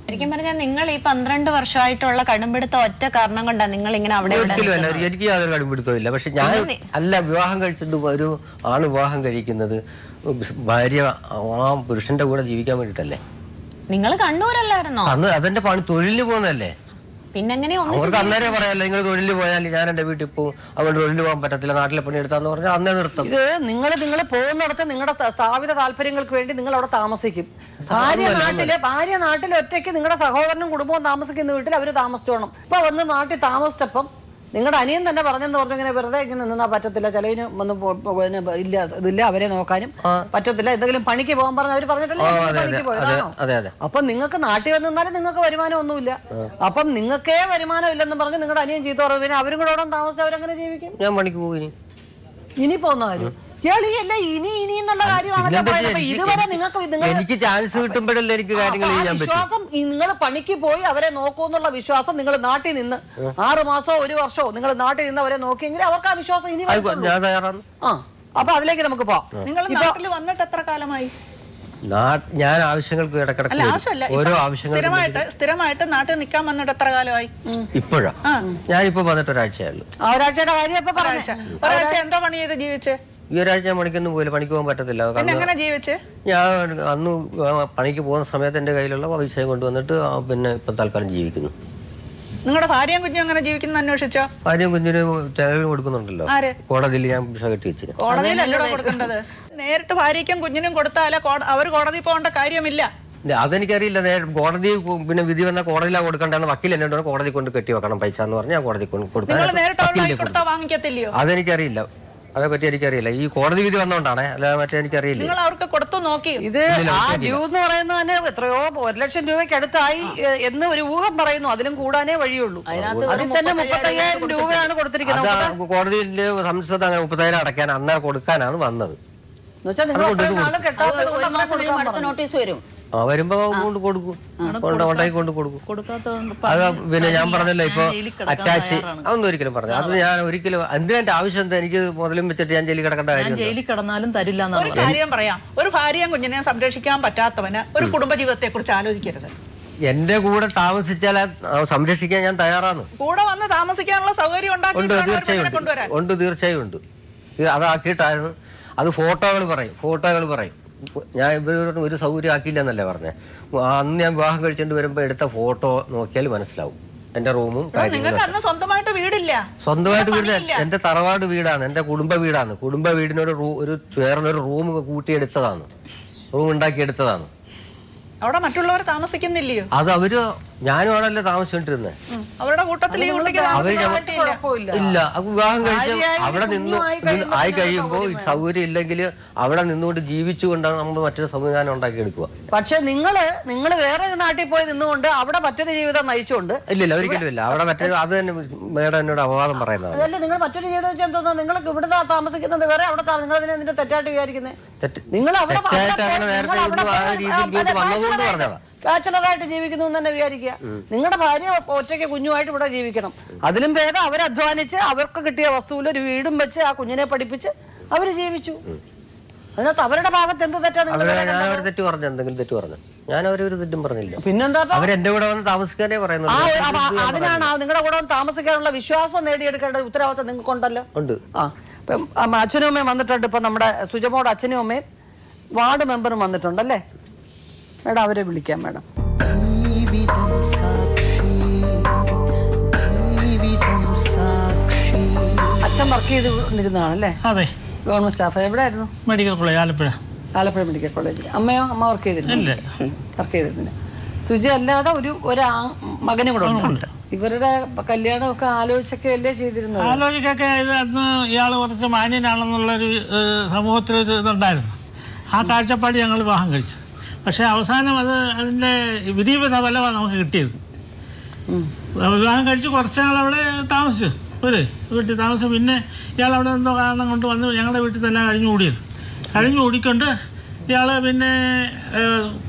ശരിക്കും പറഞ്ഞാൽ നിങ്ങൾ ഈ 12 വർഷമായിട്ടുള്ള കടുംപിടുത്തം ഒറ്റ കാരണം കൊണ്ടാണ് നിങ്ങൾ ഇങ്ങനെ അവിടെ എനിക്ക് യാതൊരു കടുംപിടുത്തമില്ല. പക്ഷെ ഞാൻ അല്ല വിവാഹം കഴിച്ചത് ഒരു ആണ് വിവാഹം കഴിക്കുന്നത് ഭാര്യ ആ പുരുഷന്റെ കൂടെ ജീവിക്കാൻ വേണ്ടിട്ടല്ലേ. നിങ്ങൾ കണ്ണൂരല്ലായിരുന്നോ? അതെന്റെ പണി തൊഴിലിന് പോകുന്നതല്ലേ. പിന്നെങ്ങനെ അവർക്ക് അന്നേരം പറയാമല്ലോ നിങ്ങൾ തൊഴിലിൽ പോയാൽ ഞാൻ എന്റെ വീട്ടിൽ പോകും, അവരുടെ തൊഴിലിൽ പോകാൻ പറ്റത്തില്ല, നാട്ടിലെ പണി എടുത്താന്ന് പറഞ്ഞാൽ അന്നേ നിർത്തും. ഇത് നിങ്ങൾ പോകുന്നിടത്ത് നിങ്ങളുടെ സ്ഥാപിത താല്പര്യങ്ങൾക്ക് വേണ്ടി നിങ്ങൾ അവിടെ താമസിക്കും. ഭാര്യ നാട്ടിൽ ഒറ്റയ്ക്ക് നിങ്ങളുടെ സഹോദരനും കുടുംബവും താമസിക്കുന്ന വീട്ടിൽ അവര് താമസിച്ചോണം. ഇപ്പൊ വന്ന് നാട്ടിൽ താമസിച്ചപ്പം നിങ്ങളുടെ അനിയൻ തന്നെ പറഞ്ഞെന്ന് പറഞ്ഞു ഇങ്ങനെ വെറുതെ ഇങ്ങനെ നിന്നാ പറ്റത്തില്ല, ചിലവിന് ഒന്നും ഇതില്ല, അവരെ നോക്കാനും പറ്റത്തില്ല, എന്തെങ്കിലും പണിക്ക് പോകാൻ പറഞ്ഞ അവര് പറഞ്ഞിട്ടല്ലേ പണിക്ക് പോയതാണോ? അപ്പൊ നിങ്ങൾക്ക് നാട്ടിൽ വന്ന് നിന്നാലും നിങ്ങൾക്ക് വരുമാനം ഒന്നുമില്ല. അപ്പം നിങ്ങൾക്കേ വരുമാനം ഇല്ലെന്ന് പറഞ്ഞ് നിങ്ങളുടെ അനിയൻ ചീത്ത പറഞ്ഞു. പിന്നെ അവരും കൂടെ താമസിച്ച് അവരെങ്ങനെ ജീവിക്കും? ഞാൻ പണിക്ക് പോകും. ഇനി പോകുന്ന കാര്യം എനിക്ക് ചാൻസ് കിട്ടുമ്പോഴല്ലേ എനിക്ക് കാര്യങ്ങൾ ചെയ്യാൻ പറ്റും. വിശ്വാസം നിങ്ങൾ പണിക്ക് പോയി അവരെ നോക്കൂന്നുള്ള വിശ്വാസം നിങ്ങൾ നാട്ടിൽ നിന്ന് 6 മാസമോ 1 വർഷമോ നിങ്ങൾ നാട്ടിൽ നിന്ന് അവരെ നോക്കിയെങ്കിൽ അവർക്ക് ആ വിശ്വാസം ഇനി ഞാൻ തയ്യാറാണ്. അപ്പൊ അതിലേക്ക് നമുക്ക് പോവാം. നിങ്ങൾ നാട്ടിൽ വന്നിട്ട് എത്ര കാലമായി? ഞാൻ ആവശ്യങ്ങൾക്ക് ഇടക്കിടക്ക് ഓരോ ആവശ്യങ്ങൾ സ്ഥിരമായിട്ട് നാട്ടിൽ നിൽക്കാൻ വന്നിട്ട് എത്ര കാലമായി? ഇപ്പോഴാ ഞാനിപ്പോ വന്നിട്ട് ഒരാഴ്ചയായുള്ളൂ. ഒരാഴ്ചയുടെ കാര്യം ഒരാഴ്ച എന്തോ പണി ചെയ്ത് ജീവിച്ച്? ഈ ഒരാഴ്ച പണിക്കൊന്നും പോയില്ല, പണിക്ക് പോകാൻ പറ്റത്തില്ല. ഞാൻ അന്ന് പണിക്ക് പോകുന്ന സമയത്ത് എന്റെ കയ്യിലുള്ള പൈസ കൊണ്ടുവന്നിട്ട് പിന്നെ ഇപ്പൊ തൽക്കാലം ജീവിക്കുന്നു. നിങ്ങളുടെ ഭാര്യയും കുഞ്ഞും അങ്ങനെ ജീവിക്കുന്ന അന്വേഷിച്ചോ? ഭാര്യയും കുഞ്ഞിന് ചെലവിന് കൊടുക്കുന്നുണ്ടല്ലോ. കോടതിയിൽ ഞാൻ പൈസ കെട്ടി വെച്ചില്ല. കോടതിയിലല്ലോ കൊടുക്കേണ്ടത്. നേരിട്ട് ഭാര്യയ്ക്കും കുഞ്ഞിനും കൊടുത്താലേ അവർ കോടതി പോകേണ്ട കാര്യമില്ല. അതെനിക്കറിയില്ല. കോടതി പിന്നെ വിധി വന്ന കോടതിയിലാണ് കൊടുക്കേണ്ടതെന്ന് വക്കീൽ എന്നോട് കോടതി കൊണ്ട് കെട്ടി വെക്കണം പൈസ എന്ന് പറഞ്ഞാൽ ഞാൻ കോടതി കൊടുക്കാൻ. വാങ്ങിക്കത്തില്ലയോ? അതെനിക്കറിയില്ല, അതേപറ്റി എനിക്കറിയില്ല. ഈ കോടതി വിധി വന്നോണ്ടാണ്, അല്ലാതെ മറ്റേ എനിക്കറിയില്ല. നിങ്ങൾ അവർക്ക് കൊടുത്തു നോക്കി? ഇത് ആ ഡ്യൂ എന്ന് പറയുന്നത് തന്നെ എത്രയോ 1 ലക്ഷം രൂപയ്ക്ക് അടുത്തായി എന്ന് ഒരു ഊഹം പറയുന്നു. അതിലും കൂടാനേ വഴിയുള്ളൂ. അതിൽ തന്നെ 35,000 രൂപയാണ് കൊടുത്തിരിക്കുന്നത്. കോടതിയിലെ സംസ്ഥ അങ്ങനെ 30,000 അടയ്ക്കാൻ അന്നേരം കൊടുക്കാനാണ് വന്നത്. നോട്ടീസ് വരും. വരുമ്പോ കൊടുക്കും, ഉണ്ടാക്കി കൊണ്ട് കൊടുക്കും. അത് പിന്നെ ഞാൻ പറഞ്ഞല്ലോ ഇപ്പൊ അറ്റാച്ച് അതൊന്നും ഒരിക്കലും പറഞ്ഞു. അത് ഞാൻ ഒരിക്കലും എന്തിനാ ആവശ്യം എന്താ? എനിക്ക് മുതലും വെച്ചിട്ട് ഞാൻ ജയിലിൽ കിടക്കേണ്ട കാര്യം? ജയിലിൽ കിടന്നാലും തരില്ല. ഒരു കാര്യം പറയാം, ഒരു ഭാര്യയും കുഞ്ഞിനെ സംരക്ഷിക്കാൻ പറ്റാത്തവന് ഒരു കുടുംബജീവിതത്തെ കുറിച്ച് ആലോചിക്കരുത്. എന്റെ കൂടെ താമസിച്ചാൽ സംരക്ഷിക്കാൻ ഞാൻ തയ്യാറാണ്. കൂടെ വന്ന് താമസിക്കാനുള്ള സൗകര്യം ഉണ്ട്, തീർച്ചയായും ഉണ്ട്. അതാക്കിയിട്ടായിരുന്നു. അത് ഫോട്ടോകൾ പറയും. ഞാൻ ഇവരോട് ഒരു സൗകര്യം ആക്കിയില്ല എന്നല്ലേ പറഞ്ഞേ. അന്ന് ഞാൻ വിവാഹം കഴിച്ചിട്ട് വരുമ്പോ എടുത്ത ഫോട്ടോ നോക്കിയാൽ മനസ്സിലാവും എന്റെ റൂമും കാര്യങ്ങളും. സ്വന്തമായിട്ട് വീടില്ല. സ്വന്തമായിട്ട് വീടില്ല, എന്റെ തറവാട് വീടാണ്, എന്റെ കുടുംബ വീടാണ്. കുടുംബ വീടിനോട് ഒരു ചേർന്നൊരു റൂം കൂട്ടിയെടുത്തതാണ്, റൂം ഉണ്ടാക്കിയെടുത്തതാണ്. അവിടെ മറ്റുള്ളവർ താമസിക്കുന്നില്ലയോ? അത് അവര് ഞാനും ആണല്ലേ താമസിച്ചോണ്ടിരുന്നത്. അവരുടെ കൂട്ടത്തിൽ ഇല്ല. വിവാഹം കഴിച്ച് അവിടെ ആയി കഴിയുമ്പോ സൗകര്യം ഇല്ലെങ്കിൽ അവിടെ നിന്നുകൊണ്ട് ജീവിച്ചുകൊണ്ടാണ് നമ്മൾ മറ്റൊരു സംവിധാനം ഉണ്ടാക്കിയെടുക്കുക. പക്ഷെ നിങ്ങൾ വേറൊരു നാട്ടിൽ പോയി നിന്നുകൊണ്ട് അവിടെ മറ്റൊരു ജീവിതം നയിച്ചുകൊണ്ട് ഇല്ല, ഒരിക്കലും ഇല്ല. അവിടെ മറ്റൊരു അത് തന്നെ മേഡം എന്നോട് അപവാദം പറയുന്നത്. അതല്ല, നിങ്ങൾ മറ്റൊരു ജീവിതം വെച്ചാൽ എന്തോന്നാ? നിങ്ങൾ ഇവിടെ താമസിക്കുന്നത് വേറെ, അവിടെ നിങ്ങൾ അതിനെ തെറ്റായിട്ട് വിചാരിക്കുന്നത്. നിങ്ങൾ ബാച്ചലറായിട്ട് ജീവിക്കുന്നു എന്ന് തന്നെ വിചാരിക്കുക. നിങ്ങളുടെ ഭാര്യ ഒറ്റയ്ക്ക് കുഞ്ഞുമായിട്ട് ഇവിടെ ജീവിക്കണം. അതിലും ഭേദം അവരധ്വാനിച്ച് അവർക്ക് കിട്ടിയ വസ്തുവിൽ ഒരു വീടും വെച്ച് ആ കുഞ്ഞിനെ പഠിപ്പിച്ച് അവര് ജീവിച്ചു. അതിനകത്ത് അവരുടെ ഭാഗത്ത് എന്ത് തെറ്റാ? തെറ്റ് പറഞ്ഞു, എന്തെങ്കിലും തെറ്റ് പറഞ്ഞു? ഞാൻ അവരൊരു തെറ്റും പറഞ്ഞില്ല. പിന്നെന്താ അവരെന്റെ കൂടെ വന്ന് താമസിക്കാനേ പറയുന്നത്. അതിനാണ് നിങ്ങളുടെ കൂടെ വന്ന് താമസിക്കാനുള്ള വിശ്വാസം നേടിയെടുക്കേണ്ട ഉത്തരവാദിത്വം നിങ്ങൾക്കുണ്ടല്ലോ. ഉണ്ട്. അച്ഛനും അമ്മയും വന്നിട്ടുണ്ട്. ഇപ്പൊ നമ്മുടെ സുജമോട് അച്ഛനും അമ്മയും വാർഡ് മെമ്പറും വന്നിട്ടുണ്ടല്ലേ. മേഡം അവരെ വിളിക്കാം. മേഡം അച്ഛൻ വർക്ക് ചെയ്തിരുന്നതാണല്ലേ? അതെ, ഗവൺമെന്റ് സ്റ്റാഫ്. എവിടെയായിരുന്നു? മെഡിക്കൽ കോളേജ്, ആലപ്പുഴ മെഡിക്കൽ കോളേജിൽ. അമ്മയോ? അമ്മ വർക്ക് ചെയ്തിരുന്നില്ല. സുജി അല്ലാതെ ഒരു മകനും കൂടെ ഉണ്ട്. ഇവരുടെ കല്യാണമൊക്കെ ആലോചിച്ചൊക്കെ അല്ലേ ചെയ്തിരുന്നത്? ആലോചിക്കൊക്കെ അന്ന് ഇയാൾ കുറച്ച് മാന്യനാണെന്നുള്ളൊരു സമൂഹത്തിലൊരു ഇതുണ്ടായിരുന്നു. ആ കാഴ്ചപ്പാട് ഞങ്ങൾ വിവാഹം കഴിച്ചു. പക്ഷേ അവസാനം അതിൻ്റെ വിപരീത ഫലമാണ് നമുക്ക് കിട്ടിയത്. വിവാഹം കഴിച്ച് കുറച്ച് നാൾ അവിടെ താമസിച്ചു, വീട്ടിൽ താമസം. പിന്നെ ഇയാൾ അവിടെ എന്തോ കാരണം കൊണ്ട് വന്ന് ഞങ്ങളുടെ വീട്ടിൽ തന്നെ കഴിഞ്ഞു കൂടിക്കൊണ്ട് ഇയാൾ പിന്നെ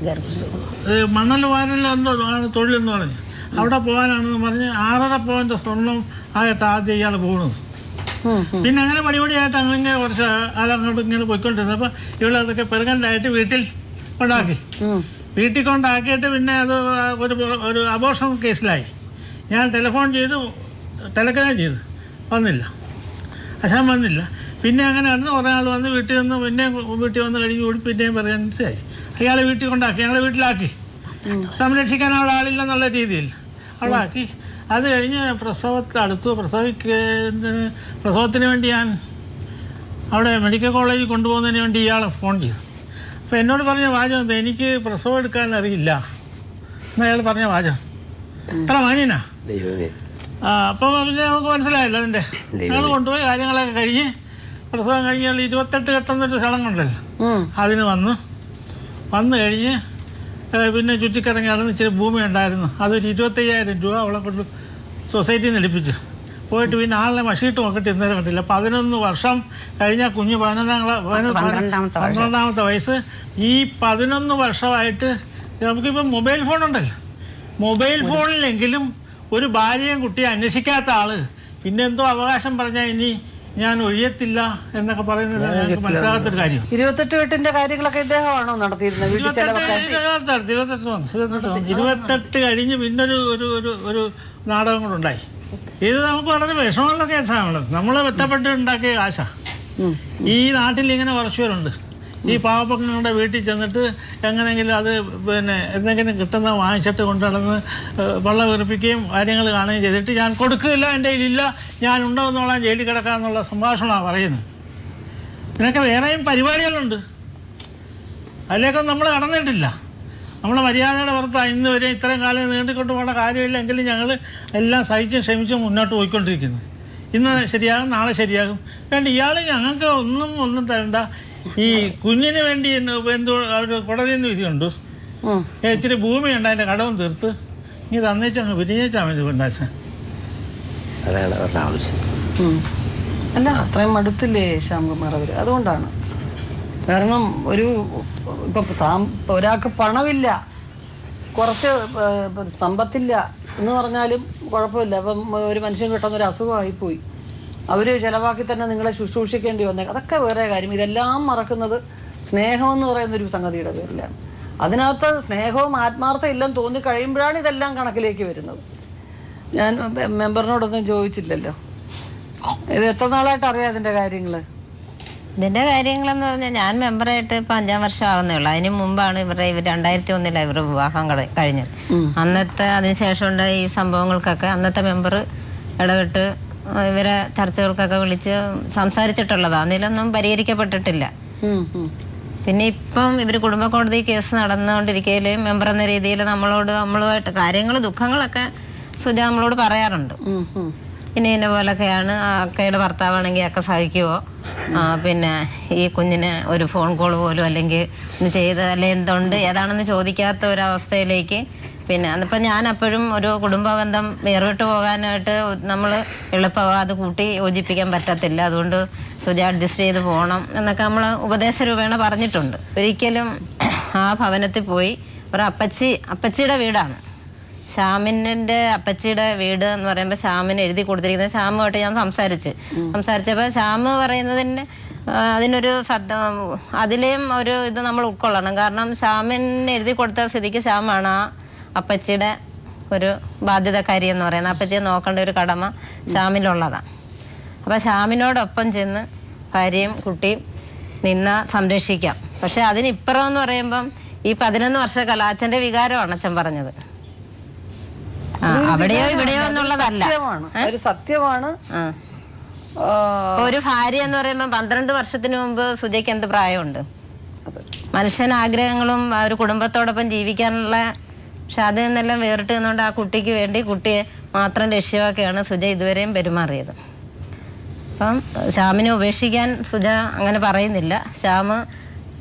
മണൽ വാരലെന്തോ ആണ് തൊഴിലെന്ന് പറഞ്ഞ് അവിടെ പോകാനാണെന്ന് പറഞ്ഞ് 6.5 പവൻ്റെ സ്വർണം ആയിട്ട് ആദ്യം ഇയാൾ പോകുന്നത്. പിന്നെ അങ്ങനെ പടിപടിയായിട്ട് അങ്ങനെ കുറച്ച് ആളങ്ങോട്ട് ഇങ്ങനെ പോയിക്കൊണ്ടിരുന്നത്. അപ്പോൾ ഇവളതൊക്കെ പെർമനൻ്റായിട്ട് വീട്ടിൽ ഉണ്ടാക്കി. വീട്ടിൽ കൊണ്ടാക്കിയിട്ട് പിന്നെ അത് ഒരു അബോർഷൻ കേസിലായി. ഞാൻ ടെലിഗ്രാം ചെയ്തു, വന്നില്ല, ആശാൻ വന്നില്ല. പിന്നെ അങ്ങനെ നടന്ന് കുറേ ആൾ വന്ന് വീട്ടിൽ വന്ന് പിന്നെ വീട്ടിൽ വന്ന് കഴിഞ്ഞ് കൂടി പിന്നെയും പറയാൻ അയാളെ വീട്ടിൽ കൊണ്ടാക്കി, ഞങ്ങളെ വീട്ടിലാക്കി, സംരക്ഷിക്കാൻ അവിടെ ആളില്ലെന്നുള്ള രീതിയിൽ അവിടെ ആക്കി. അത് കഴിഞ്ഞ് പ്രസവത്തിന് വേണ്ടി ഞാൻ അവിടെ മെഡിക്കൽ കോളേജിൽ കൊണ്ടുപോകുന്നതിന് വേണ്ടി ഇയാളെ ഫോൺ ചെയ്തു. അപ്പോൾ എന്നോട് പറഞ്ഞ വാചകം എനിക്ക് പ്രസവം എടുക്കാൻ അറിയില്ല എന്ന് അയാൾ പറഞ്ഞ വാചകം. എത്ര മാന്യനാ. അപ്പോൾ പിന്നെ നമുക്ക് മനസ്സിലായല്ലോ അതിൻ്റെ. ഞങ്ങൾ കൊണ്ടുപോയി കാര്യങ്ങളൊക്കെ കഴിഞ്ഞ് പ്രസവം കഴിഞ്ഞാൽ 28 ഘട്ടം എന്നൊരു ചടങ്ങുണ്ടല്ലോ, അതിന് വന്നു കഴിഞ്ഞ് പിന്നെ ചുറ്റിക്കറങ്ങി നടന്ന് ഇച്ചിരി ഭൂമി ഉണ്ടായിരുന്നു, അതൊരു 25,000 രൂപ അവളെ കൊണ്ട് സൊസൈറ്റിയിൽ നിന്ന് എടുപ്പിച്ചു. പോയിട്ട് പിന്നെ ആളിനെ മഷിയിട്ട് നോക്കിയിട്ട് ഇന്നേരം കണ്ടില്ല. 11 വർഷം കഴിഞ്ഞ കുഞ്ഞ് 12ാമത്തെ വയസ്സ്. ഈ 11 വർഷമായിട്ട് നമുക്കിപ്പം മൊബൈൽ ഫോണുണ്ടല്ലോ, മൊബൈൽ ഫോണിലെങ്കിലും ഒരു ഭാര്യയും കുട്ടിയെ അന്വേഷിക്കാത്ത ആള് പിന്നെ എന്തോ അവകാശം പറഞ്ഞാൽ ഇനി ഞാൻ ഒഴിയത്തില്ല എന്നൊക്കെ പറയുന്നത് ഞങ്ങൾക്ക് മനസ്സിലാകാത്തൊരു കാര്യം. 28 വീട്ടിന്റെ കാര്യങ്ങളൊക്കെ ഇദ്ദേഹമാണോ നടത്തിയിരുന്നത്? 28 കഴിഞ്ഞ് പിന്നൊരു ഒരു നാടകം കൂടെ ഉണ്ടായി. ഇത് നമുക്ക് വളരെ വിഷമമുള്ള കേസാണ്. നമ്മൾ ബന്ധപ്പെട്ട് ഉണ്ടാക്കിയ കാശ. ഈ നാട്ടിൽ ഇങ്ങനെ കുറച്ചുപേരുണ്ട്. ഈ പാവപ്പെട്ടങ്ങളുടെ വീട്ടിൽ ചെന്നിട്ട് എങ്ങനെയെങ്കിലും അത് പിന്നെ എന്തെങ്കിലും കിട്ടുന്ന വാങ്ങിച്ചിട്ട് കൊണ്ടുനടന്ന് വെള്ളം വീർപ്പിക്കുകയും കാര്യങ്ങൾ കാണുകയും ചെയ്തിട്ട് ഞാൻ കൊടുക്കില്ല, എൻ്റെ കയ്യിലില്ല, ഞാൻ ഉണ്ടോന്നോളാം, ജയിലിൽ കിടക്കാമെന്നുള്ള സംഭാഷണമാണ് പറയുന്നത്. ഇതിനൊക്കെ വേറെയും പരിപാടികളുണ്ട്, അതിലേക്കൊന്നും നമ്മൾ കടന്നിട്ടില്ല. നമ്മളെ മര്യാദയുടെ പുറത്താണ് ഇന്ന് വരെ ഇത്രയും കാലം നീണ്ടിക്കൊണ്ട് പോകേണ്ട കാര്യമില്ല. എങ്കിലും ഞങ്ങൾ എല്ലാം സഹിച്ചും ക്ഷമിച്ചും മുന്നോട്ട് പോയിക്കൊണ്ടിരിക്കുന്നു. ഇന്ന് ശരിയാകും, നാളെ ശരിയാകും. വേണ്ട, ഇയാൾ ഞങ്ങൾക്ക് ഒന്നും തരണ്ട. ഈ കുഞ്ഞിന് വേണ്ടി എന്തോ അവർ കോടതിയിൽ നിന്ന് വിധിയുണ്ട്, ഇച്ചിരി ഭൂമിയുണ്ട്, അതിൻ്റെ കടവും തീർത്ത് ഇനി തന്നേച്ചങ്ങ് പിരിഞ്ഞേച്ചാൽ മതി കൊണ്ടാച്ചാൻ. അതാണ് അവരുടെ ആവശ്യം. അല്ല, അത്രയും മടുത്തില്ലേ ശ്യാംകുമാർ അവർ? അതുകൊണ്ടാണ്. കാരണം ഇപ്പം ഒരാൾക്ക് പണമില്ല, കുറച്ച് സമ്പത്തില്ല എന്ന് പറഞ്ഞാലും കുഴപ്പമില്ല. അപ്പം ഒരു മനുഷ്യൻ പെട്ടെന്നൊരു അസുഖമായിപ്പോയി, അവർ ചിലവാക്കി തന്നെ നിങ്ങളെ ശുശ്രൂഷിക്കേണ്ടി വന്നേ, അതൊക്കെ വേറെ കാര്യം. ഇതെല്ലാം മറക്കുന്നത് സ്നേഹമെന്ന് പറയുന്നൊരു സംഗതിയുടെ പേരിലാണ്. അതിനകത്ത് സ്നേഹവും ആത്മാർത്ഥം ഇല്ലെന്ന് തോന്നി കഴിയുമ്പോഴാണ് ഇതെല്ലാം കണക്കിലേക്ക് വരുന്നത്. ഞാൻ മെമ്പറിനോടൊന്നും ചോദിച്ചില്ലല്ലോ, ഇത് എത്ര നാളായിട്ട് അറിയാം ഇതിൻ്റെ കാര്യങ്ങൾ? ഇതിൻ്റെ കാര്യങ്ങളെന്ന് പറഞ്ഞാൽ ഞാൻ മെമ്പറായിട്ട് ഇപ്പം 5-ാം വർഷം ആകുന്നേ ഉള്ളൂ. അതിന് മുമ്പാണ് ഇവർ 2001 ഇവരുടെ വിവാഹം കഴിഞ്ഞത്. അതിനുശേഷം ഉണ്ടായ ഈ സംഭവങ്ങൾക്കൊക്കെ അന്നത്തെ മെമ്പർ ഇടപെട്ട് ഇവരെ ചർച്ചകൾക്കൊക്കെ വിളിച്ച് സംസാരിച്ചിട്ടുള്ളതാണ്. അതിലൊന്നും പരിഹരിക്കപ്പെട്ടിട്ടില്ല. പിന്നെ ഇപ്പം ഇവർ കുടുംബ കോടതി കേസ് നടന്നുകൊണ്ടിരിക്കയിൽ മെമ്പർ എന്ന രീതിയിൽ നമ്മളുമായിട്ട് കാര്യങ്ങൾ ദുഃഖങ്ങളൊക്കെ സുജ നമ്മളോട് പറയാറുണ്ട്. പിന്നെ ഇന്ന പോലൊക്കെയാണ്, അക്കയുടെ ഭർത്താവാണെങ്കിൽ അക്ക സഹിക്കുമോ, പിന്നെ ഈ കുഞ്ഞിന് ഒരു ഫോൺ കോൾ പോലും അല്ലെങ്കിൽ അല്ലെങ്കിൽ എന്തുണ്ട് ഏതാണെന്ന് ചോദിക്കാത്ത ഒരവസ്ഥയിലേക്ക്. പിന്നെ അതിപ്പോൾ ഞാൻ അപ്പോഴും ഒരു കുടുംബ ബന്ധം വേർവിട്ട് പോകാനായിട്ട് നമ്മൾ എളുപ്പമാണ്, അത് കൂട്ടി യോജിപ്പിക്കാൻ പറ്റത്തില്ല, അതുകൊണ്ട് സുജ അഡ്ജസ്റ്റ് ചെയ്ത് പോകണം എന്നൊക്കെ നമ്മൾ ഉപദേശ രൂപേണ പറഞ്ഞിട്ടുണ്ട്. ഒരിക്കലും ആ ഭവനത്തിൽ പോയി ഒരു അപ്പച്ചിയുടെ വീടാണ്, ശ്യാമിൻ്റെ അപ്പച്ചിയുടെ വീട് എന്ന് പറയുമ്പോൾ ശ്യാമിന് എഴുതി കൊടുത്തിരിക്കുന്നത്. ശ്യാമുമായിട്ട് ഞാൻ സംസാരിച്ചപ്പോൾ ശ്യാമ് പറയുന്നതിന് അതിനൊരു അതിലെയും ഒരു ഇത് നമ്മൾ ഉൾക്കൊള്ളണം. കാരണം ശ്യാമിന് എഴുതി കൊടുത്ത സ്ഥിതിക്ക് ശ്യാമാണ് ആ അപ്പച്ചിയുടെ ഒരു ബാധ്യതക്കാരി എന്ന് പറയുന്നത്. അപ്പച്ചിയെ നോക്കേണ്ട ഒരു കടമ ശ്യാമിലുള്ളതാണ്. അപ്പോൾ ശ്യാമിനോടൊപ്പം ചെന്ന് ഭാര്യയും കുട്ടിയും സംരക്ഷിക്കാം. പക്ഷെ അതിനിപ്പുറം എന്ന് പറയുമ്പം ഈ 11 വർഷക്കാലം അച്ഛൻ്റെ വികാരമാണ് അച്ഛൻ പറഞ്ഞത്. അവിടെയോ ഇവിടെയോ എന്നുള്ളതല്ല, ഒരു സത്യമാണ്. ഒരു ഭാര്യ എന്ന് പറയുമ്പോൾ 12 വർഷത്തിന് മുമ്പ് സുജയ്ക്ക് എന്ത് പ്രായമുണ്ട്? മനുഷ്യൻ ആഗ്രഹങ്ങളും ഒരു കുടുംബത്തോടൊപ്പം ജീവിക്കാനുള്ള, പക്ഷെ അതിൽ നിന്നെല്ലാം വേറിട്ട് നിന്നുകൊണ്ട് ആ കുട്ടിക്ക് വേണ്ടി കുട്ടിയെ മാത്രം ലക്ഷ്യമാക്കിയാണ് സുജ ഇതുവരെയും പെരുമാറിയത്. അപ്പം ശ്യാമിനെ ഉപേക്ഷിക്കാൻ സുജ അങ്ങനെ പറയുന്നില്ല. ശ്യാമ്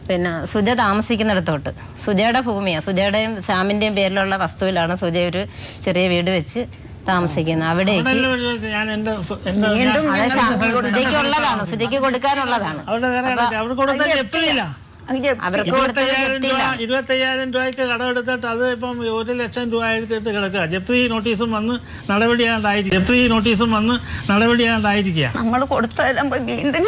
പിന്നെ സുജ താമസിക്കുന്നിടത്തോട്ട്, സുജയുടെ ഭൂമിയാണ്, സുജയുടെയും ശ്യാമിൻ്റെയും പേരിലുള്ള വസ്തുവിലാണ് സുജ ഒരു ചെറിയ വീട് വെച്ച് താമസിക്കുന്നത്. അവിടേക്ക് സുജയ്ക്ക് ഉള്ളതാണ്, സുജയ്ക്ക് കൊടുക്കാനുള്ളതാണ്. അവർക്ക് കൊടുത്തത് കിട്ടിയില്ല. 25,000 രൂപയ്ക്ക് കടമെടുത്തിട്ട് അത് ഇപ്പം 1 ലക്ഷം രൂപ ആയിട്ട് കിടക്കുക. ജപ്തി നോട്ടീസും വന്ന് നടപടിയാണ്ടായിരിക്കുക. നമ്മൾ കൊടുത്തതെല്ലാം വീണ്ടും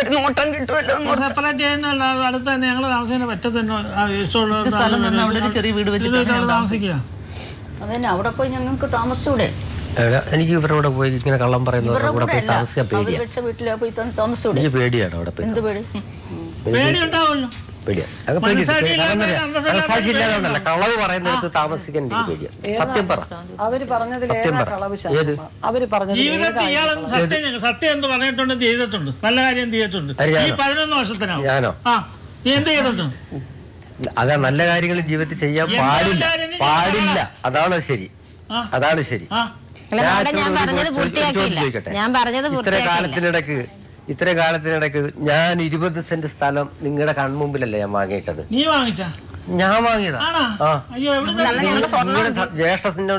ഒരു നോട്ടം കിട്ടുമല്ലോ. സെപ്പറേറ്റ് ചെയ്യുന്ന അടുത്ത് തന്നെ ഞങ്ങൾ താമസിക്കുന്ന പറ്റത്തന്നെ ചെറിയ വീട് വെച്ചിട്ട് താമസിക്കുക. അതന്നെ അവിടെ പോയി ഞങ്ങൾക്ക് താമസിച്ചൂടെ? എനിക്ക് ഇവരോട് പോയി ഇങ്ങനെ കള്ളം പറയുന്നവരുടെ കൂടെ പോയി താമസിക്കാൻ പേടിയാണ്. വീട്ടിലെ പോയി താമസിച്ചൂടെ? എനിക്ക് പേടിയാണ് അവിടെ പോയി. സാക്ഷിയില്ലാതെ കളവ് പറയുന്നിടത്ത് താമസിക്കാൻ എനിക്ക് പേടിയാണ്. സത്യം പറ. അവര് പറഞ്ഞത് ജീവിതത്തിൽ ഇയാളൊന്നും സത്യം എന്ത് പറഞ്ഞിട്ടുണ്ട്, ചെയ്തിട്ടുണ്ട്, നല്ല കാര്യം ചെയ്തിട്ടുണ്ട്. ഈ 11 വർഷത്തിനാവും. ഞാനോ? നീ എന്ത് ചെയ്തിട്ടുണ്ട്? അതാ നല്ല കാര്യങ്ങൾ ജീവിതത്തിൽ ചെയ്യാൻ പാടില്ല. അതാണ് ശരി. ഇത്ര കാലത്തിനിടയ്ക്ക് ഞാൻ 20 സെന്റ് സ്ഥലം നിങ്ങളുടെ കൺമുമ്പിലല്ലേ ഞാൻ വാങ്ങിയിട്ടത്? നീ വാങ്ങിച്ച? ഞാൻ വാങ്ങിയതാ.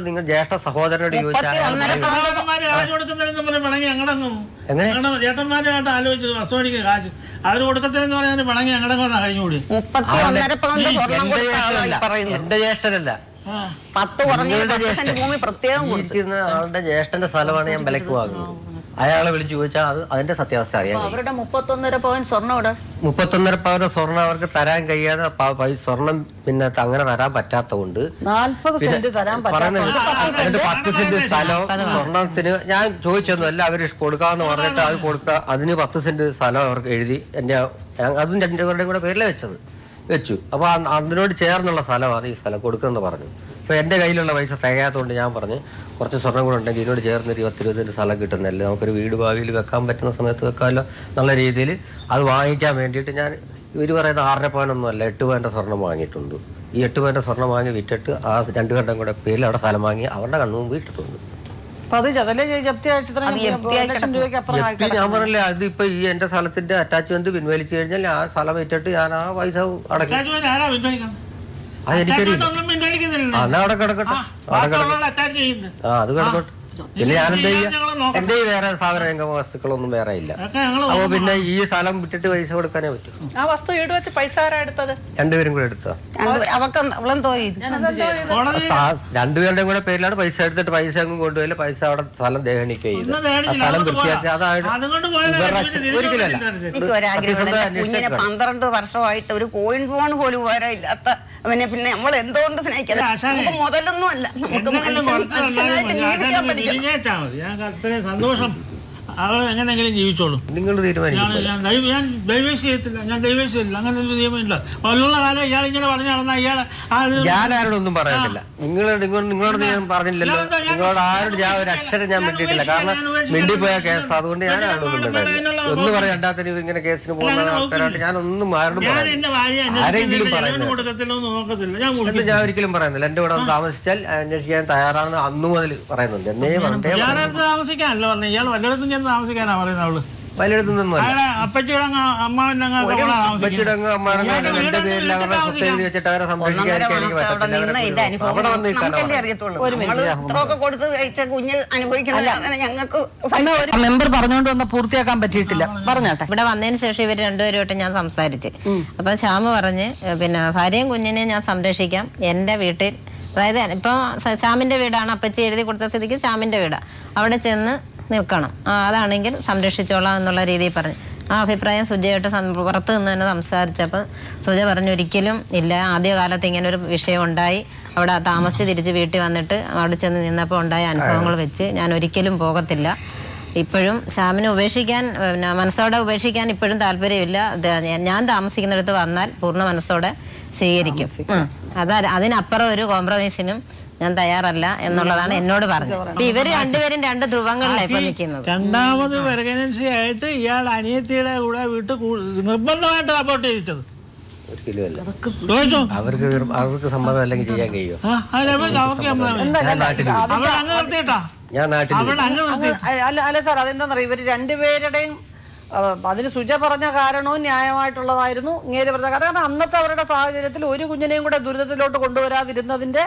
നിങ്ങൾ ജ്യേഷ്ഠ സഹോദരനോട് ചോദിച്ചാൽ ചേട്ടന്മാരുമായിട്ട് ആലോചിച്ച് വസ്തു മേടിക്കുന്ന കാശ് അവര് കൊടുക്കത്തില്ലെന്ന് പറഞ്ഞാൽ പിണങ്ങി ഞങ്ങളുടെ കഴിഞ്ഞുകൂടി. എന്റെ ജ്യേഷ്ഠനല്ല, ഇരിക്കുന്ന ആളുടെ ജ്യേഷ്ഠന്റെ സ്ഥലമാണ് ഞാൻ വിലക്ക് വാങ്ങുന്നത്. അയാളെ വിളിച്ചു ചോദിച്ചാൽ അത് അതിന്റെ സത്യാവസ്ഥ അറിയാം. അവരുടെ 31.5 പവൻ സ്വർണ്ണം 31.5 പവൻ സ്വർണ്ണം അവർക്ക് തരാൻ കഴിയാതെ സ്വർണം പിന്നെ അങ്ങനെ തരാൻ പറ്റാത്തതുകൊണ്ട് 40 സെന്റ് തരാൻ പറയുന്നത് 10 സെന്റ് സ്ഥലവും സ്വർണത്തിന് ഞാൻ ചോദിച്ചൊന്നുമല്ല. അവര് കൊടുക്കാന്ന് പറഞ്ഞിട്ട് അവർ കൊടുക്കുക. അതിന് 10 സെന്റ് സ്ഥലം അവർക്ക് എഴുതി എന്റെ അതും 2 പേരുടെയും കൂടെ പേരിൽ വെച്ചു. അപ്പൊ അതിനോട് ചേർന്നുള്ള സ്ഥലമാണ് ഈ സ്ഥലം കൊടുക്കുമെന്ന് പറഞ്ഞു. അപ്പൊ എന്റെ കയ്യിലുള്ള പൈസ തികയാത്തതുകൊണ്ട് ഞാൻ പറഞ്ഞു കുറച്ച് സ്വർണ്ണം കൂടെ ഉണ്ടെങ്കിൽ ഇതിനോട് ചേർന്ന് 20 സെന്റ് സ്ഥലം കിട്ടുന്നല്ലേ, നമുക്കൊരു വീട് ഭാവിയിൽ വെക്കാൻ പറ്റുന്ന സമയത്ത് വെക്കാമല്ലോ എന്നുള്ള രീതിയിൽ അത് വാങ്ങിക്കാൻ വേണ്ടിയിട്ട് ഞാൻ ഇവർ പറയുന്ന 6.5 പവനൊന്നും അല്ല 8 പവന്റെ സ്വർണം വാങ്ങിയിട്ടുണ്ട്. ഈ 8 പവന്റെ സ്വർണം വാങ്ങി വിറ്റിട്ട് ആ 2 പേരുടെയും കൂടെ പേരിൽ അവിടെ സ്ഥലം വാങ്ങി അവരുടെ കണ്ണുമുമ്പ് ഇട്ടിട്ടുണ്ട്. ഞാൻ പറഞ്ഞില്ലേ അതിപ്പോ ഈ എന്റെ സ്ഥലത്തിന്റെ അറ്റാച്ച്മെന്റ് പിൻവലിച്ചു കഴിഞ്ഞാൽ ആ സ്ഥലം വിറ്റിട്ട് ഞാൻ ആ പൈസ അടയ്ക്കും. അതെനിക്കറിയില്ല. എന്നാ അവിടെ കിടക്കട്ടെ. അത് കിടക്കട്ടെ. പിന്നെ ഞാനെന്താ ചെയ്യാ? എന്റെ വേറെ സ്ഥാപന രംഗ വസ്തുക്കളൊന്നും വേറെ ഇല്ല. അപ്പൊ പിന്നെ ഈ സ്ഥലം വിട്ടിട്ട് പൈസ കൊടുക്കാനേ പറ്റും. ആ വസ്തു ഈട് വെച്ച് പൈസ ആരാ എടുത്തത്? 2 പേരും കൂടെ എടുത്താ. 2 പേരുടെയും കൂടെ പേരിലാണ് പൈസ എടുത്തിട്ട് പൈസ അങ്ങ് കൊണ്ടുപോയില്ല. പൈസ അവിടെ സ്ഥലം ദേഹണിക്കുകയും ചെയ്തു. സ്ഥലം വൃത്തിയാക്കി അതാണ് ഒരിക്കലല്ല. 12 വർഷമായിട്ട് ഒരു കോയിൻ ഫോൺ പോലും ഉപകാരമില്ലാത്ത അവനെ പിന്നെ നമ്മൾ എന്തുകൊണ്ട് സ്നേഹിക്കുന്നത്? നമുക്ക് മുതലൊന്നും അല്ല, നമുക്ക് മനുഷ്യനായിട്ട് ജീവിക്കാൻ പഠിക്കണം. സന്തോഷം അവൾ എങ്ങനെയെങ്കിലും ജീവിച്ചോളൂ. നിങ്ങൾ തീരുമാനിക്കും. ഞാൻ ഡൈവേഴ്സ് ചെയ്യത്തില്ല, ഞാൻ ഡൈവേഴ്സ് ചെയ്തില്ല. അങ്ങനെ ഒരു നിയമമില്ല. ഉള്ള കാലം ഇയാൾ ഇങ്ങനെ പറഞ്ഞു നടന്ന ഇയാളെ ഞാൻ ആരോടൊന്നും പറയുന്നില്ല. നിങ്ങളോട് ഞാൻ പറഞ്ഞില്ലല്ലോ. നിങ്ങളോട് ആരോട് ഞാൻ ഒരു അക്ഷരം ഞാൻ മിണ്ടിയിട്ടില്ല. കാരണം മിണ്ടിപ്പോയ കേസ്. അതുകൊണ്ട് ഞാൻ ആരോടൊന്നും മിണ്ടില്ല. ഒന്ന് പറയണ്ടാത്തിന് ഇങ്ങനെ കേസിന് പോകുന്ന ആൾക്കാരായിട്ട് ഞാൻ ഒന്നും ആരോടും ആരെങ്കിലും പറയുന്നില്ല. ഞാൻ ഒരിക്കലും പറയുന്നില്ല. എന്റെ കൂടെ ഒന്ന് താമസിച്ചാൽ അന്വേഷിക്കാൻ തയ്യാറാണെന്ന് അന്നു മുതൽ പറയുന്നുണ്ട്. എന്നേ പറഞ്ഞേ താമസിക്കാനല്ലോ പറഞ്ഞു. ഇയാൾ വല്ലയിടത്തും ചെന്ന് താമസിക്കാനാ പറയുന്നത്. അവള് വല്ലയിടത്തൊന്നും അപ്പച്ചിയുടെ അമ്മാവിന്റെ എന്റെ പേരിൽ അവരുടെ സ്വത്ത് എഴുതി വെച്ചിട്ട് അവരെ സംരക്ഷിക്കാതിരിക്കാൻ എനിക്ക് പറ്റത്തില്ല. അവിടെ വന്ന് മെമ്പർ പറഞ്ഞുകൊണ്ട് വന്ന പൂർത്തിയാക്കാൻ പറ്റിയിട്ടില്ല. പറഞ്ഞാട്ടെ. ഇവിടെ വന്നതിന് ശേഷം ഇവർ രണ്ടുപേരുമായിട്ട് ഞാൻ സംസാരിച്ച് അപ്പൊ ശ്യാമ പറഞ്ഞ് പിന്നെ ഭാര്യയും കുഞ്ഞിനെയും ഞാൻ സംരക്ഷിക്കാം എന്റെ വീട്ടിൽ. അതായത് ഇപ്പൊ ശ്യാമിന്റെ വീടാണ്, അപ്പച്ചി എഴുതി കൊടുത്ത സ്ഥിതിക്ക് ശ്യാമിന്റെ വീടാ, അവിടെ ചെന്ന് നിൽക്കണം, അതാണെങ്കിൽ സംരക്ഷിച്ചോളാം എന്നുള്ള രീതിയിൽ പറഞ്ഞു. ആ അഭിപ്രായം സുജയായിട്ട് പുറത്ത് നിന്ന് തന്നെ സംസാരിച്ചപ്പോൾ സുജ പറഞ്ഞു ഒരിക്കലും ഇല്ല, ആദ്യകാലത്ത് ഇങ്ങനെ ഒരു വിഷയം ഉണ്ടായി, അവിടെ താമസിച്ച് തിരിച്ച് വീട്ടിൽ വന്നിട്ട് അവിടെ ചെന്ന് നിന്നപ്പോൾ ഉണ്ടായ അനുഭവങ്ങൾ വെച്ച് ഞാൻ ഒരിക്കലും പോകത്തില്ല. ഇപ്പോഴും ശ്യാമിനെ ഉപേക്ഷിക്കാൻ പിന്നെ മനസ്സോടെ ഉപേക്ഷിക്കാൻ ഇപ്പോഴും താല്പര്യമില്ല. ഞാൻ താമസിക്കുന്നിടത്ത് വന്നാൽ പൂർണ്ണ മനസ്സോടെ സ്വീകരിക്കും. അതിനപ്പുറം ഒരു കോംപ്രമൈസിനും ഞാൻ തയ്യാറല്ല എന്നുള്ളതാണ് എന്നോട് പറഞ്ഞത്. അപ്പൊ ഇവര് രണ്ടുപേരും 2 ധ്രുവങ്ങളിലാണ് ഇപ്പൊ നിൽക്കുന്നത്. രണ്ടാമത് പ്രഗ്നൻസി ആയിട്ട് ഇയാൾ അനിയത്തിയുടെ കൂടെ വീട്ടിൽ നിർബന്ധമായിട്ട് സപ്പോർട്ട് ചെയ്യിച്ചത് അവർക്ക് സമ്മതം അല്ലെങ്കിൽ ചെയ്യാൻ കഴിയുമോ? അല്ല സാർ, അതെന്താ പറയുക, ഇവര് രണ്ടുപേരുടെയും അതിന് സുജ പറഞ്ഞ കാരണവും ന്യായമായിട്ടുള്ളതായിരുന്നു. ഇങ്ങനെ പറഞ്ഞ കാരണം അന്നത്തെ അവരുടെ സാഹചര്യത്തിൽ ഒരു കുഞ്ഞിനെയും കൂടെ ദുരിതത്തിലോട്ട് കൊണ്ടുവരാതിരുന്നതിന്റെ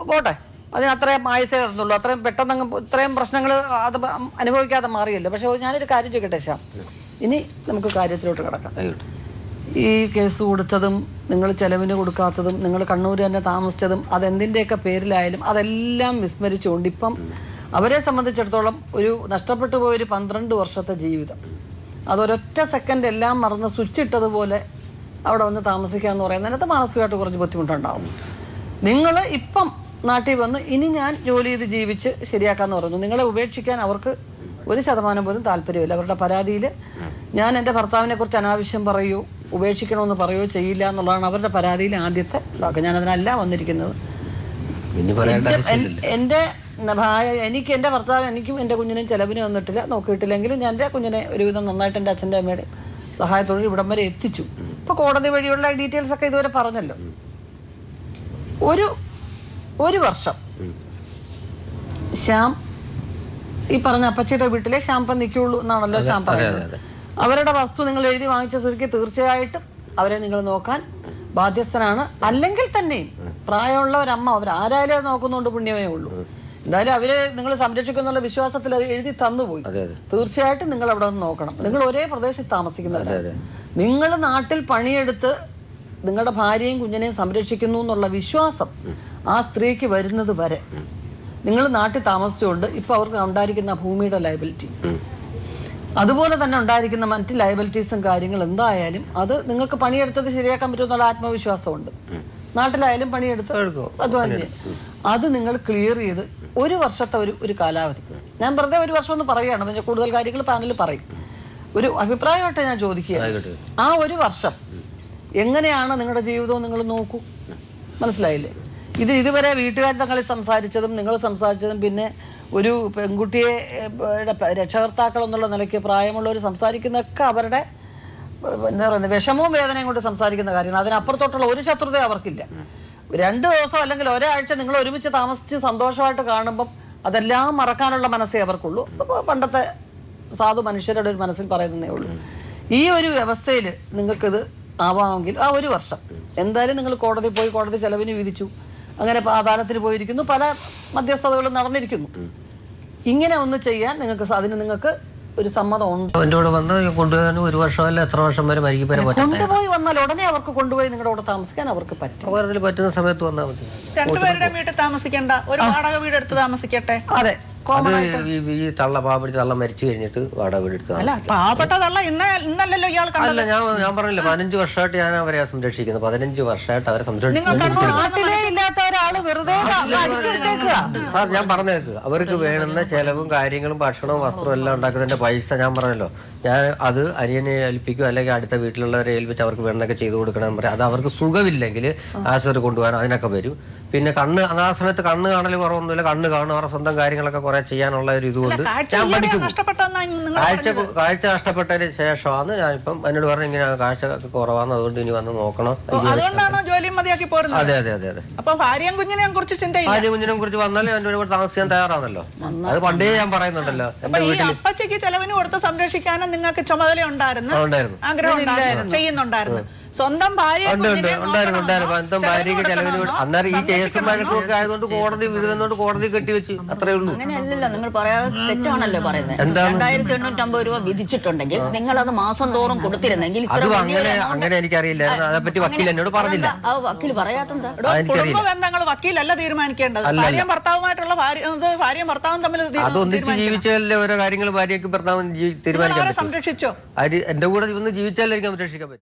പോട്ടെ, അതിന് അത്രയും ആയുസേ ഇടുന്നുള്ളൂ. അത്രയും പെട്ടെന്ന് ഇത്രയും പ്രശ്നങ്ങൾ അത് അനുഭവിക്കാതെ മാറിയല്ലോ. പക്ഷെ ഞാനൊരു കാര്യം ചോദിക്കട്ടെ ശ്യാം, ഇനി നമുക്ക് കാര്യത്തിലോട്ട് കിടക്കാം. ആയിക്കോട്ടെ. ഈ കേസ് കൊടുത്തതും നിങ്ങൾ ചെലവിന് കൊടുക്കാത്തതും നിങ്ങൾ കണ്ണൂർ തന്നെ താമസിച്ചതും അതെന്തിൻ്റെയൊക്കെ പേരിലായാലും അതെല്ലാം വിസ്മരിച്ചുകൊണ്ട് ഇപ്പം അവരെ സംബന്ധിച്ചിടത്തോളം ഒരു നഷ്ടപ്പെട്ടു പോയൊരു 12 വർഷത്തെ ജീവിതം അതൊരൊറ്റ സെക്കൻഡ് എല്ലാം മറന്ന് സ്വിച്ച് ഇട്ടതുപോലെ അവിടെ വന്ന് താമസിക്കുക എന്ന് പറയുന്നതിനകത്ത് മാനസികമായിട്ട് കുറച്ച് ബുദ്ധിമുട്ടുണ്ടാവും. നിങ്ങൾ ഇപ്പം നാട്ടിൽ വന്ന് ഇനി ഞാൻ ജോലി ചെയ്ത് ജീവിച്ച് ശരിയാക്കാമെന്ന് പറഞ്ഞു. നിങ്ങളെ ഉപേക്ഷിക്കാൻ അവർക്ക് 1% പോലും താല്പര്യമില്ല. അവരുടെ പരാതിയിൽ ഞാൻ എൻ്റെ ഭർത്താവിനെ കുറിച്ച് അനാവശ്യം പറയുകയോ ഉപേക്ഷിക്കണമെന്ന് പറയുകയോ ചെയ്യില്ല എന്നുള്ളതാണ് അവരുടെ പരാതിയിൽ ആദ്യത്തെ വാക്ക്. ഞാനതിനല്ല വന്നിരിക്കുന്നത്. എൻ്റെ എനിക്ക് എൻ്റെ ഭർത്താവ് എനിക്കും എൻ്റെ കുഞ്ഞിനും ചെലവിന് വന്നിട്ടില്ല, നോക്കിയിട്ടില്ലെങ്കിലും ഞാൻ എൻ്റെ കുഞ്ഞിനെ ഒരുവിധം നന്നായിട്ട് എൻ്റെ അച്ഛൻ്റെ അമ്മയുടെ സഹായത്തോടെ ഇവിടം വരെ എത്തിച്ചു. ഇപ്പോൾ കോടതി വഴിയുള്ള ഡീറ്റെയിൽസ് ഒക്കെ ഇതുവരെ പറഞ്ഞല്ലോ. ഒരു വർഷം ശ്യാം ഈ പറഞ്ഞ അപ്പച്ചിയുടെ വീട്ടിലെ ശ്യാംപൻ നിൽക്കുള്ളൂ എന്നാണല്ലോ ശ്യാം പറയുന്നത്. അവരുടെ വസ്തു നിങ്ങൾ എഴുതി വാങ്ങിച്ച സ്ഥിതിക്ക് തീർച്ചയായിട്ടും അവരെ നിങ്ങൾ നോക്കാൻ ബാധ്യസ്ഥനാണ്. അല്ലെങ്കിൽ തന്നെയും പ്രായമുള്ള ഒരമ്മ അവരാരായാലും അത് നോക്കുന്നുണ്ട് പുണ്യമേ ഉള്ളൂ. എന്തായാലും അവരെ നിങ്ങൾ സംരക്ഷിക്കുന്നുള്ള വിശ്വാസത്തിൽ അത് എഴുതി തന്നുപോയി. തീർച്ചയായിട്ടും നിങ്ങൾ അവിടെ നിന്ന് നോക്കണം. നിങ്ങൾ ഒരേ പ്രദേശത്ത് താമസിക്കുന്നവരാണ്. നിങ്ങൾ നാട്ടിൽ പണിയെടുത്ത് നിങ്ങളുടെ ഭാര്യയും കുഞ്ഞിനെയും സംരക്ഷിക്കുന്നു എന്നുള്ള വിശ്വാസം ആ സ്ത്രീക്ക് വരുന്നത് വരെ നിങ്ങൾ നാട്ടിൽ താമസിച്ചുകൊണ്ട് ഇപ്പൊ അവർക്ക് ഉണ്ടായിരിക്കുന്ന ഭൂമിയുടെ ലയബിലിറ്റി അതുപോലെ തന്നെ ഉണ്ടായിരിക്കുന്ന മറ്റ് ലയബിലിറ്റീസും കാര്യങ്ങളും എന്തായാലും അത് നിങ്ങൾക്ക് പണിയെടുത്തത് ശരിയാക്കാൻ പറ്റുമെന്നുള്ള ആത്മവിശ്വാസമുണ്ട്. നാട്ടിലായാലും പണിയെടുത്ത് അധ്വാനം ചെയ്യും. അത് നിങ്ങൾ ക്ലിയർ ചെയ്ത് 1 വർഷത്തെ ഒരു കാലാവധി, ഞാൻ വെറുതെ 1 വർഷം എന്ന് പറയുകയാണ്, പിന്നെ കൂടുതൽ കാര്യങ്ങൾ പാനലിൽ പറയും. ഒരു അഭിപ്രായമായിട്ട് ഞാൻ ചോദിക്കുക, ആ 1 വർഷം എങ്ങനെയാണ് നിങ്ങളുടെ ജീവിതവും നിങ്ങൾ നോക്കൂ. മനസ്സിലായില്ലേ? ഇതുവരെ വീട്ടുകാർ തങ്ങളിൽ സംസാരിച്ചതും നിങ്ങൾ സംസാരിച്ചതും പിന്നെ ഒരു പെൺകുട്ടിയെ രക്ഷകർത്താക്കൾ എന്നുള്ള നിലയ്ക്ക് പ്രായമുള്ളവർ സംസാരിക്കുന്നതൊക്കെ അവരുടെ എന്താ പറയുന്നത് വിഷമവും വേദനയും കൊണ്ട് സംസാരിക്കുന്ന കാര്യങ്ങൾ. അതിനപ്പുറത്തോട്ടുള്ള ഒരു ശത്രുത അവർക്കില്ല. 2 ദിവസം അല്ലെങ്കിൽ ഒരാഴ്ച നിങ്ങൾ ഒരുമിച്ച് താമസിച്ച് സന്തോഷമായിട്ട് കാണുമ്പം അതെല്ലാം മറക്കാനുള്ള മനസ്സേ അവർക്കുള്ളൂ. പണ്ടത്തെ സാധു മനുഷ്യരുടെ ഒരു മനസ്സിൽ പറയുന്നതേ ഉള്ളൂ. ഈ ഒരു വ്യവസ്ഥയിൽ നിങ്ങൾക്കിത് ആവാമെങ്കിൽ ആ 1 വർഷം എന്തായാലും നിങ്ങൾ കോടതി പോയി കോടതി ചെലവിന് വിധിച്ചു, അങ്ങനെ അദാലത്തിന് പോയിരിക്കുന്നു, പല മധ്യസ്ഥതകളും നടന്നിരിക്കുന്നു. ഇങ്ങനെ ഒന്ന് ചെയ്യാൻ അതിന് നിങ്ങൾക്ക് ഒരു സമ്മതം ഉണ്ട്. എൻ്റെ കൂടെ വന്ന് കൊണ്ടുപോകാൻ 1 വർഷമല്ല എത്ര വർഷം വരെ കൊണ്ടുപോയി വന്നാൽ ഉടനെ അവർക്ക് കൊണ്ടുപോയി നിങ്ങളുടെ കൂടെ താമസിക്കാൻ അവർക്ക് പറ്റും. പറ്റുന്ന സമയത്ത് വന്നാൽ മതി. രണ്ടുപേരുടെ വീട്ടിൽ താമസിക്കണ്ട, ഒരു വാടക വീട് എടുത്ത് താമസിക്കട്ടെ. അതെ, ഈ പാവപ്പെട്ട തള്ള മരിച്ചു കഴിഞ്ഞിട്ട് വാടക വീട് എടുത്ത് പാവപ്പെട്ട തള്ള ഇന്നല്ലല്ലോ ഇയാൾ അല്ല. ഞാൻ പറഞ്ഞില്ല 15 വർഷമായിട്ട് ഞാൻ അവരെ സംരക്ഷിക്കുന്നത്. 15 വർഷമായിട്ട് അവരെ സാർ ഞാൻ പറഞ്ഞേക്ക് അവർക്ക് വേണ്ടുന്ന ചെലവും കാര്യങ്ങളും ഭക്ഷണവും വസ്ത്രവും എല്ലാം ഉണ്ടാക്കുന്നതിന്റെ പൈസ ഞാൻ പറഞ്ഞല്ലോ, ഞാൻ അത് അനിയനെ ഏൽപ്പിക്കും അല്ലെങ്കിൽ അടുത്ത വീട്ടിലുള്ളവരെ ഏൽപ്പിച്ച് അവർക്ക് വേണ്ടതൊക്കെ ചെയ്തു കൊടുക്കണം പറയാം. അത് അവർക്ക് സുഖമില്ലെങ്കിൽ ആശുപത്രി കൊണ്ടുപോകാൻ അതിനൊക്കെ വരും. പിന്നെ ആ സമയത്ത് കണ്ണ് കാണൽ കുറവൊന്നുമില്ല, കണ്ണ് കാണും. അവരുടെ സ്വന്തം കാര്യങ്ങളൊക്കെ കുറെ ചെയ്യാനുള്ള ഒരു ഇതുകൊണ്ട് ഞാൻ പഠിക്കും. കാഴ്ച നഷ്ടപ്പെട്ടതിന് ശേഷമാണ് ഞാനിപ്പം എന്നോട് പറഞ്ഞു ഇങ്ങനെ കാഴ്ച കുറവാണ്, അതുകൊണ്ട് ഇനി വന്ന് നോക്കണം. അതെ അതെ അതെ അതെ. ഭാര്യയും കുഞ്ഞിനെ കുറിച്ച് വന്നാൽ എൻ്റെ കൂടെ താമസിക്കാൻ തയ്യാറാണല്ലോ. അത് പണ്ടേ ഞാൻ പറയുന്നുണ്ടല്ലോ. എന്റെ വീട്ടിൽ അപ്പച്ചയ്ക്ക് ചെലവിന് കൊടുത്ത് സംരക്ഷിക്കാനും നിങ്ങൾക്ക് ചുമതല ഉണ്ടായിരുന്നു, ആഗ്രഹം ചെയ്യുന്നുണ്ടായിരുന്നു. സ്വന്തം ഭാര്യ സ്വന്തം ഭാര്യക്ക് ചെലവിന് അന്നേരം ഈ കേസുമായിട്ടൊക്കെ ആയതുകൊണ്ട് കോടതി വിടുന്നതുകൊണ്ട് കോടതി കെട്ടിവെച്ച് അത്രേ ഉള്ളൂ. അങ്ങനെയല്ലല്ലോ, നിങ്ങൾ പറയാതെ തെറ്റാണല്ലോ പറയുന്നത്. 2850 രൂപ വിധിച്ചിട്ടുണ്ടെങ്കിൽ നിങ്ങൾ അത് മാസം തോറും കൊടുത്തിരുന്നെങ്കിൽ അങ്ങനെ എനിക്കറിയില്ലായിരുന്നു. അതേപ്പറ്റി വക്കീൽ എന്നോട് പറഞ്ഞില്ല. ആ വക്കീൽ പറയാത്തെന്താ? കുടുംബ ബന്ധങ്ങൾ വക്കീലല്ല തീരുമാനിക്കേണ്ടത്. ഭാര്യയും ഭർത്താവുമായിട്ടുള്ള ഭാര്യയും ഭർത്താവും തമ്മിൽ അതൊന്നിച്ച് ജീവിച്ചാലേ ഓരോ കാര്യങ്ങൾ ഭാര്യയ്ക്ക് ഭർത്താവും തീരുമാനിക്കാൻ സംരക്ഷിച്ചോ? എന്റെ കൂടെ ഒന്ന് ജീവിച്ചാലേ എനിക്ക് സംരക്ഷിക്കാൻ പറ്റും.